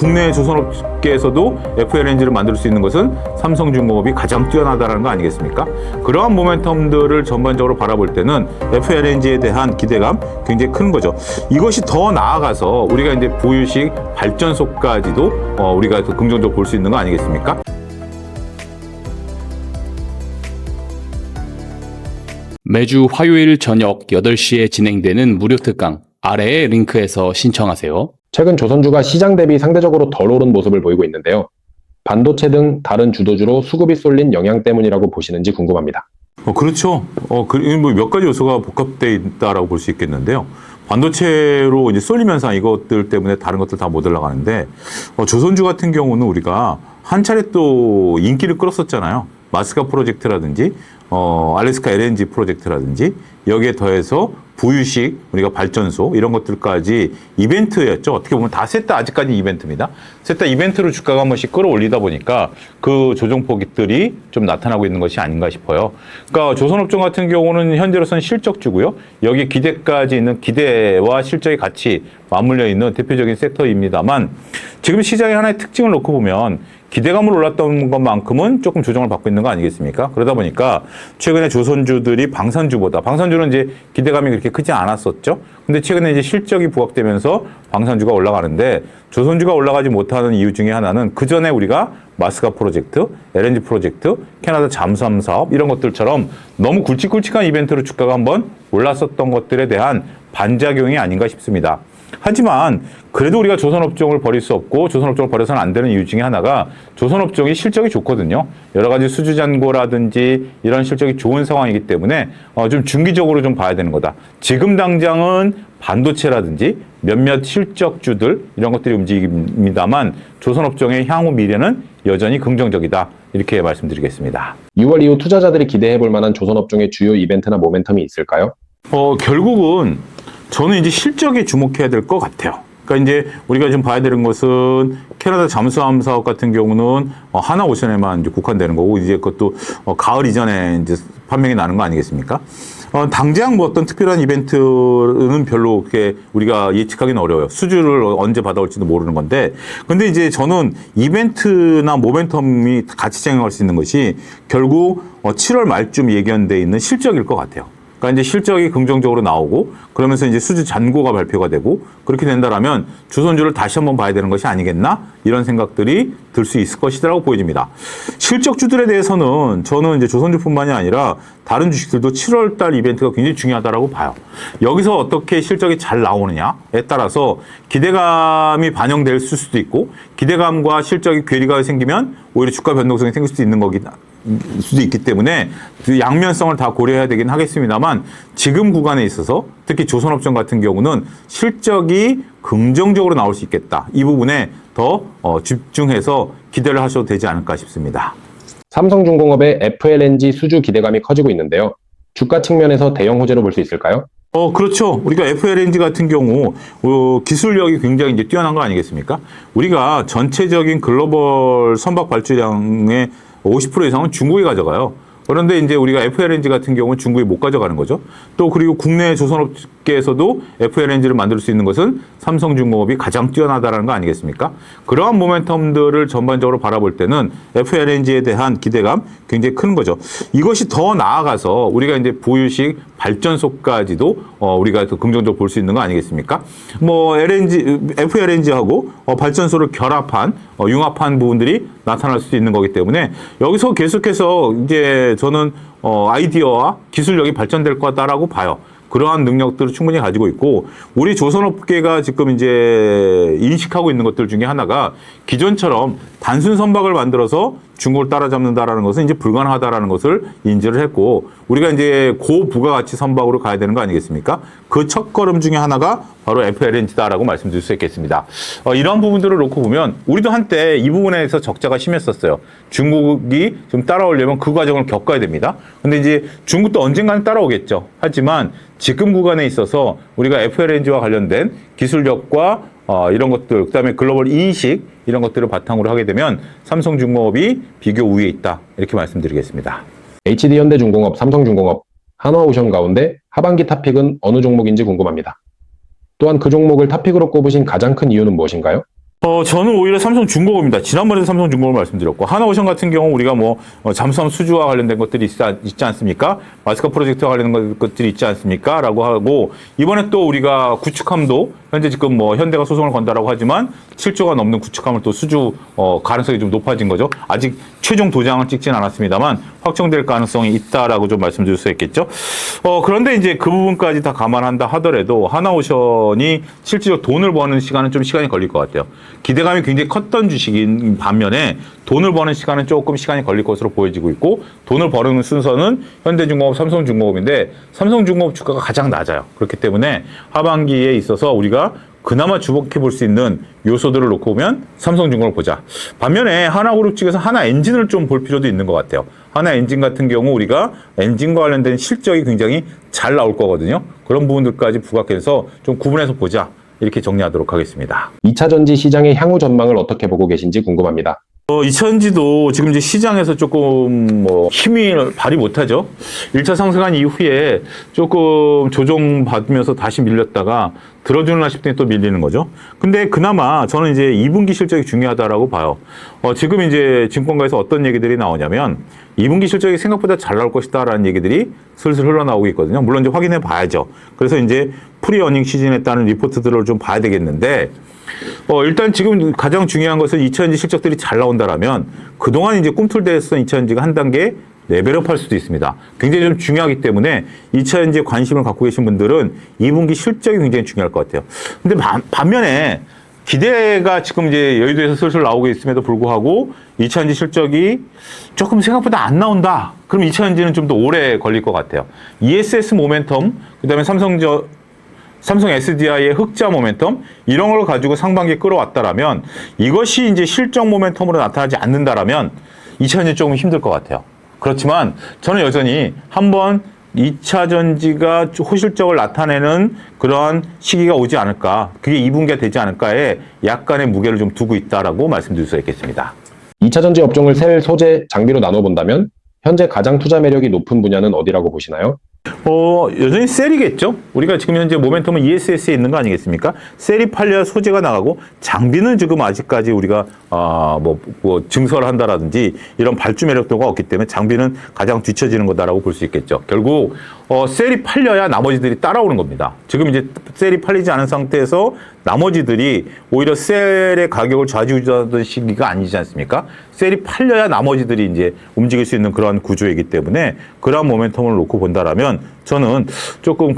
국내 조선업계에서도 FLNG를 만들 수 있는 것은 삼성중공업이 가장 뛰어나다는 거 아니겠습니까? 그러한 모멘텀들을 전반적으로 바라볼 때는 FLNG에 대한 기대감 굉장히 큰 거죠. 이것이 더 나아가서 우리가 이제 보유식 발전소까지도 우리가 더 긍정적으로 볼 수 있는 거 아니겠습니까? 매주 화요일 저녁 8시에 진행되는 무료 특강 아래의 링크에서 신청하세요. 최근 조선주가 시장 대비 상대적으로 덜 오른 모습을 보이고 있는데요. 반도체 등 다른 주도주로 수급이 쏠린 영향 때문이라고 보시는지 궁금합니다. 그렇죠. 몇 가지 요소가 복합되어 있다라고 볼 수 있겠는데요. 반도체로 이제 쏠리면서 이것들 때문에 다른 것들 다 못 올라가는데, 조선주 같은 경우는 우리가 한 차례 또 인기를 끌었었잖아요. 마스카 프로젝트라든지, 알래스카 LNG 프로젝트라든지, 여기에 더해서 부유식, 우리가 발전소, 이런 것들까지 이벤트였죠. 어떻게 보면 다 셋 다 아직까지 이벤트입니다. 셋 다 이벤트로 주가가 한 번씩 끌어올리다 보니까 그 조정폭들이 좀 나타나고 있는 것이 아닌가 싶어요. 그러니까 조선업종 같은 경우는 현재로서는 실적주고요. 여기 기대까지 있는 기대와 실적이 같이 맞물려 있는 대표적인 섹터입니다만 지금 시장의 하나의 특징을 놓고 보면 기대감을 올랐던 것만큼은 조금 조정을 받고 있는 거 아니겠습니까? 그러다 보니까 최근에 조선주들이 방산주는 이제 기대감이 그렇게 크지 않았었죠. 근데 최근에 이제 실적이 부각되면서 방산주가 올라가는데 조선주가 올라가지 못하는 이유 중에 하나는 그 전에 우리가 마스카 프로젝트, LNG 프로젝트, 캐나다 잠수함 사업 이런 것들처럼 너무 굵직굵직한 이벤트로 주가가 한번 올랐었던 것들에 대한 반작용이 아닌가 싶습니다. 하지만 그래도 우리가 조선업종을 버릴 수 없고 조선업종을 버려서는 안 되는 이유 중에 하나가 조선업종이 실적이 좋거든요. 여러 가지 수주잔고라든지 이런 실적이 좋은 상황이기 때문에 좀 중기적으로 좀 봐야 되는 거다. 지금 당장은 반도체라든지 몇몇 실적주들 이런 것들이 움직입니다만 조선업종의 향후 미래는 여전히 긍정적이다. 이렇게 말씀드리겠습니다. 6월 이후 투자자들이 기대해 볼 만한 조선업종의 주요 이벤트나 모멘텀이 있을까요? 결국은 저는 이제 실적에 주목해야 될 것 같아요. 그러니까 이제 우리가 지금 봐야 되는 것은 캐나다 잠수함 사업 같은 경우는 하나오션에만 이제 국한되는 거고 이제 그것도 가을 이전에 이제 판명이 나는 거 아니겠습니까? 당장 뭐 어떤 특별한 이벤트는 별로 그렇게 우리가 예측하기는 어려워요. 수주를 언제 받아올지도 모르는 건데. 근데 이제 저는 이벤트나 모멘텀이 같이 작용할 수 있는 것이 결국 7월 말쯤 예견돼 있는 실적일 것 같아요. 그러니까 이제 실적이 긍정적으로 나오고 그러면서 이제 수주 잔고가 발표가 되고 그렇게 된다라면 조선주를 다시 한번 봐야 되는 것이 아니겠나 이런 생각들이 들 수 있을 것이라고 보여집니다. 실적주들에 대해서는 저는 이제 조선주뿐만이 아니라 다른 주식들도 7월 달 이벤트가 굉장히 중요하다라고 봐요. 여기서 어떻게 실적이 잘 나오느냐에 따라서 기대감이 반영될 수도 있고 기대감과 실적이 괴리가 생기면 오히려 주가 변동성이 생길 수도 있는 수도 있기 때문에 그 양면성을 다 고려해야 되긴 하겠습니다만 지금 구간에 있어서 특히 조선업종 같은 경우는 실적이 긍정적으로 나올 수 있겠다. 이 부분에 더 집중해서 기대를 하셔도 되지 않을까 싶습니다. 삼성중공업의 FLNG 수주 기대감이 커지고 있는데요. 주가 측면에서 대형 호재로 볼 수 있을까요? 그렇죠. 우리가 FLNG 같은 경우, 기술력이 굉장히 이제 뛰어난 거 아니겠습니까? 우리가 전체적인 글로벌 선박 발주량의 50% 이상은 중국이 가져가요. 그런데 이제 우리가 FLNG 같은 경우는 중국이 못 가져가는 거죠. 또 그리고 국내 조선업계에서도 FLNG를 만들 수 있는 것은 삼성중공업이 가장 뛰어나다는 거 아니겠습니까? 그러한 모멘텀들을 전반적으로 바라볼 때는 FLNG에 대한 기대감 굉장히 큰 거죠. 이것이 더 나아가서 우리가 이제 보유식 발전소까지도 우리가 더 긍정적으로 볼 수 있는 거 아니겠습니까? 뭐 FLNG하고 발전소를 결합한 융합한 부분들이 나타날 수도 있는 거기 때문에 여기서 계속해서 이제 저는 아이디어와 기술력이 발전될 거다라고 봐요. 그러한 능력들을 충분히 가지고 있고 우리 조선업계가 지금 이제 인식하고 있는 것들 중에 하나가 기존처럼 단순 선박을 만들어서 중국을 따라잡는다라는 것은 이제 불가능하다라는 것을 인지를 했고 우리가 이제 고부가가치 선박으로 가야 되는 거 아니겠습니까? 그 첫걸음 중에 하나가 바로 FLNG다라고 말씀드릴 수 있겠습니다. 이런 부분들을 놓고 보면 우리도 한때 이 부분에서 적자가 심했었어요. 중국이 좀 따라오려면 그 과정을 겪어야 됩니다. 근데 이제 중국도 언젠가는 따라오겠죠. 하지만 지금 구간에 있어서 우리가 FLNG와 관련된 기술력과 이런 것들, 그다음에 글로벌 인식 이런 것들을 바탕으로 하게 되면 삼성중공업이 비교 우위에 있다. 이렇게 말씀드리겠습니다. HD현대중공업, 삼성중공업, 한화오션 가운데 하반기 탑픽은 어느 종목인지 궁금합니다. 또한 그 종목을 탑픽으로 꼽으신 가장 큰 이유는 무엇인가요? 저는 오히려 삼성중공업입니다. 지난번에도 삼성중공업 말씀드렸고, 하나오션 같은 경우 우리가 잠수함 수주와 관련된 것들이 있지 않습니까? 마스크 프로젝트와 관련된 것들이 있지 않습니까? 라고 하고, 이번에 또 우리가 구축함도 현재 지금 현대가 소송을 건다라고 하지만 7조가 넘는 구축함을 또 수주 가능성이 좀 높아진 거죠. 아직 최종 도장을 찍진 않았습니다만 확정될 가능성이 있다라고 좀 말씀드릴 수 있겠죠. 그런데 이제 그 부분까지 다 감안한다 하더라도 하나오션이 실질적으로 돈을 버는 시간은 좀 시간이 걸릴 것 같아요. 기대감이 굉장히 컸던 주식인 반면에 돈을 버는 시간은 조금 시간이 걸릴 것으로 보여지고 있고, 돈을 버는 순서는 현대중공업, 삼성중공업인데 삼성중공업 주가가 가장 낮아요. 그렇기 때문에 하반기에 있어서 우리가 그나마 주목해 볼 수 있는 요소들을 놓고 보면 삼성중공업을 보자. 반면에 하나그룹 측에서 하나엔진을 좀 볼 필요도 있는 것 같아요. 하나엔진 같은 경우 우리가 엔진과 관련된 실적이 굉장히 잘 나올 거거든요. 그런 부분들까지 부각해서 좀 구분해서 보자. 이렇게 정리하도록 하겠습니다. 2차전지 시장의 향후 전망을 어떻게 보고 계신지 궁금합니다. 2차전지도 지금 이제 시장에서 조금 힘이 발휘 못하죠. 1차 상승한 이후에 조금 조정받으면서 다시 밀렸다가 들어주나 싶더니 또 밀리는 거죠. 근데 그나마 저는 이제 2분기 실적이 중요하다라고 봐요. 지금 이제 증권가에서 어떤 얘기들이 나오냐면 2분기 실적이 생각보다 잘 나올 것이다라는 얘기들이 슬슬 흘러나오고 있거든요. 물론 이제 확인해 봐야죠. 그래서 이제 프리 어닝 시즌에 따른 리포트들을 좀 봐야 되겠는데, 일단 지금 가장 중요한 것은 2차전지 실적들이 잘 나온다라면 그동안 이제 꿈틀대했던 2차전지가 한 단계 레벨업 할 수도 있습니다. 굉장히 좀 중요하기 때문에 2차전지에 관심을 갖고 계신 분들은 2분기 실적이 굉장히 중요할 것 같아요. 근데 반면에 기대가 지금 이제 여의도에서 슬슬 나오고 있음에도 불구하고 2차전지 실적이 조금 생각보다 안 나온다. 그럼 2차전지는 좀 더 오래 걸릴 것 같아요. ESS 모멘텀, 그 다음에 삼성 SDI의 흑자 모멘텀 이런 걸 가지고 상반기에 끌어왔다라면 이것이 이제 실적 모멘텀으로 나타나지 않는다라면 2차전지 조금 힘들 것 같아요. 그렇지만 저는 여전히 한번 2차 전지가 호실적을 나타내는 그러한 시기가 오지 않을까, 그게 2분기가 되지 않을까에 약간의 무게를 좀 두고 있다라고 말씀드릴 수 있겠습니다. 2차전지 업종을 셀 소재, 장비로 나눠본다면 현재 가장 투자 매력이 높은 분야는 어디라고 보시나요? 여전히 셀이겠죠. 우리가 지금 현재 모멘텀은 ESS에 있는 거 아니겠습니까? 셀이 팔려야 소재가 나가고, 장비는 지금 아직까지 우리가 증설을 한다라든지 이런 발주 매력도가 없기 때문에 장비는 가장 뒤처지는 거다라고 볼 수 있겠죠. 결국 셀이 팔려야 나머지들이 따라오는 겁니다. 지금 이제 셀이 팔리지 않은 상태에서 나머지들이 오히려 셀의 가격을 좌지우지하던 시기가 아니지 않습니까? 셀이 팔려야 나머지들이 이제 움직일 수 있는 그러한 구조이기 때문에 그러한 모멘텀을 놓고 본다라면 저는 조금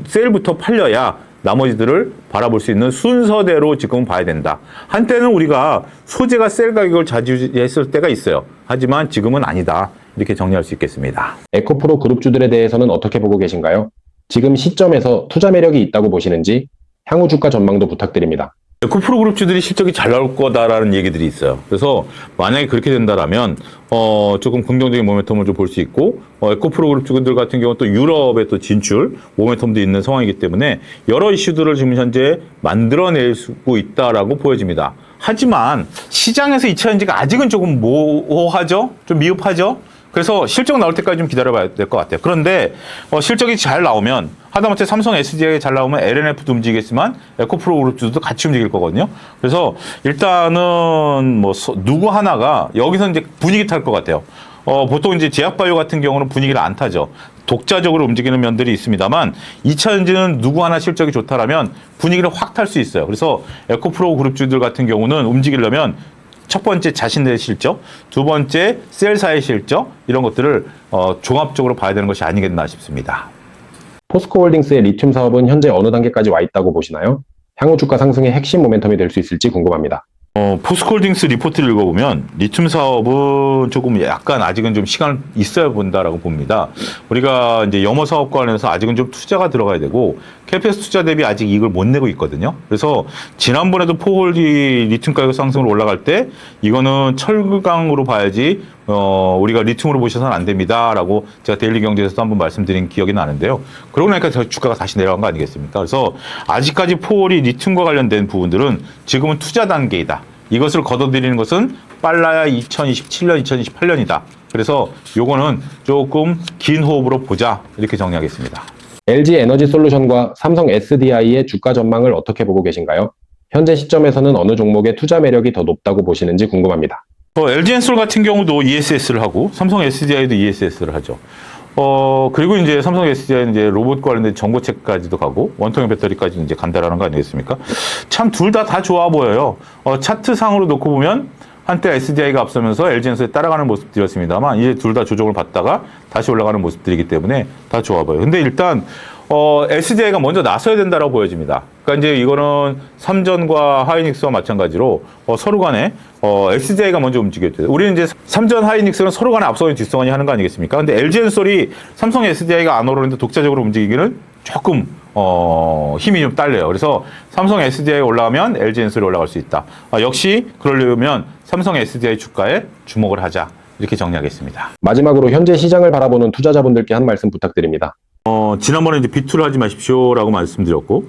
셀부터 팔려야 나머지들을 바라볼 수 있는 순서대로 지금 봐야 된다. 한때는 우리가 소재가 셀 가격을 좌지우지했을 때가 있어요. 하지만 지금은 아니다. 이렇게 정리할 수 있겠습니다. 에코프로 그룹주들에 대해서는 어떻게 보고 계신가요? 지금 시점에서 투자 매력이 있다고 보시는지 향후 주가 전망도 부탁드립니다. 에코프로 그룹주들이 실적이 잘 나올 거다라는 얘기들이 있어요. 그래서 만약에 그렇게 된다라면 조금 긍정적인 모멘텀을 좀 볼 수 있고, 에코프로 그룹주들 같은 경우는 또 유럽의 또 진출 모멘텀도 있는 상황이기 때문에 여러 이슈들을 지금 현재 만들어낼 수 있다라고 보여집니다. 하지만 시장에서 2차전지가 아직은 조금 모호하죠? 좀 미흡하죠? 그래서 실적 나올 때까지 좀 기다려봐야 될 것 같아요. 그런데 실적이 잘 나오면, 하다못해 삼성 SDI가 잘 나오면 LNF도 움직이겠지만 에코프로 그룹주도 같이 움직일 거거든요. 그래서 일단은 누구 하나가 여기서 이제 분위기 탈 것 같아요. 보통 이제 제약바이오 같은 경우는 분위기를 안 타죠. 독자적으로 움직이는 면들이 있습니다만 2차전지는 누구 하나 실적이 좋다라면 분위기를 확 탈 수 있어요. 그래서 에코프로 그룹주들 같은 경우는 움직이려면 첫 번째 자신들의 실적, 두 번째 셀사의 실적, 이런 것들을 종합적으로 봐야 되는 것이 아니겠나 싶습니다. 포스코홀딩스의 리튬 사업은 현재 어느 단계까지 와 있다고 보시나요? 향후 주가 상승의 핵심 모멘텀이 될 수 있을지 궁금합니다. 포스코홀딩스 리포트를 읽어보면 리튬 사업은 조금 약간 아직은 좀 시간을 있어야 본다라고 봅니다. 우리가 이제 염호 사업과 관련해서 아직은 좀 투자가 들어가야 되고 캐페스 투자 대비 아직 이익을 못 내고 있거든요. 그래서 지난번에도 포홀디 리튬 가격 상승으로 올라갈 때 이거는 철강으로 봐야지 우리가 리튬으로 보셔서는 안 됩니다라고 제가 데일리 경제에서도 한번 말씀드린 기억이 나는데요. 그러고 나니까 주가가 다시 내려간 거 아니겠습니까? 그래서 아직까지 포홀이 리튬과 관련된 부분들은 지금은 투자 단계이다. 이것을 걷어들이는 것은 빨라야 2027년, 2028년이다. 그래서 요거는 조금 긴 호흡으로 보자. 이렇게 정리하겠습니다. LG 에너지 솔루션과 삼성 SDI의 주가 전망을 어떻게 보고 계신가요? 현재 시점에서는 어느 종목의 투자 매력이 더 높다고 보시는지 궁금합니다. LG엔솔 같은 경우도 ESS를 하고 삼성 SDI도 ESS를 하죠. 그리고 이제 삼성 SDI는 이제 로봇 관련된 전고체까지도 가고 원통형 배터리까지 이제 간다라는 거 아니겠습니까? 참 둘 다 좋아 보여요. 차트상으로 놓고 보면 한때 SDI가 앞서면서 LG엔솔에 따라가는 모습들이었습니다만 이제 둘 다 조정을 받다가 다시 올라가는 모습들이기 때문에 다 좋아 보여요. 근데 일단 SDI가 먼저 나서야 된다라고 보여집니다. 그러니까 이제 이거는 삼전과 하이닉스와 마찬가지로 서로 간에 SDI가 먼저 움직여야 돼요. 우리는 이제 삼전 하이닉스는 서로 간에 앞서는 뒷서가니 하는 거 아니겠습니까? 근데 LG엔솔이 삼성 SDI가 안 오르는데 독자적으로 움직이기는 조금 힘이 좀 딸려요. 그래서 삼성 SDI가 올라가면 LG엔솔이 올라갈 수 있다. 역시 그러려면 삼성 SDI 주가에 주목을 하자. 이렇게 정리하겠습니다. 마지막으로 현재 시장을 바라보는 투자자분들께 한 말씀 부탁드립니다. 지난번에 이제 비투를 하지 마십시오라고 말씀드렸고,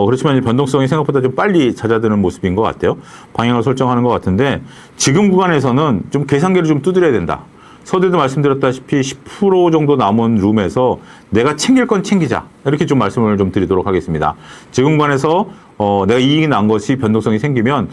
그렇지만 이 변동성이 생각보다 좀 빨리 잦아드는 모습인 것 같아요. 방향을 설정하는 것 같은데, 지금 구간에서는 좀 계산기를 좀 두드려야 된다. 서두에도 말씀드렸다시피 10% 정도 남은 룸에서 내가 챙길 건 챙기자. 이렇게 좀 말씀을 좀 드리도록 하겠습니다. 지금 구간에서 내가 이익이 난 것이 변동성이 생기면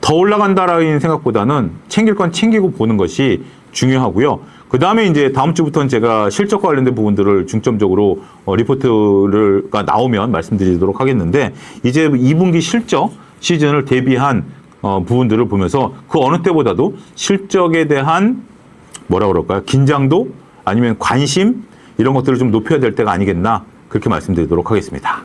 더 올라간다라는 생각보다는 챙길 건 챙기고 보는 것이 중요하고요. 그 다음에 이제 다음 주부터는 제가 실적과 관련된 부분들을 중점적으로 리포트가 나오면 말씀드리도록 하겠는데, 이제 2분기 실적 시즌을 대비한 부분들을 보면서 그 어느 때보다도 실적에 대한 뭐라 그럴까요? 긴장도 아니면 관심 이런 것들을 좀 높여야 될 때가 아니겠나 그렇게 말씀드리도록 하겠습니다.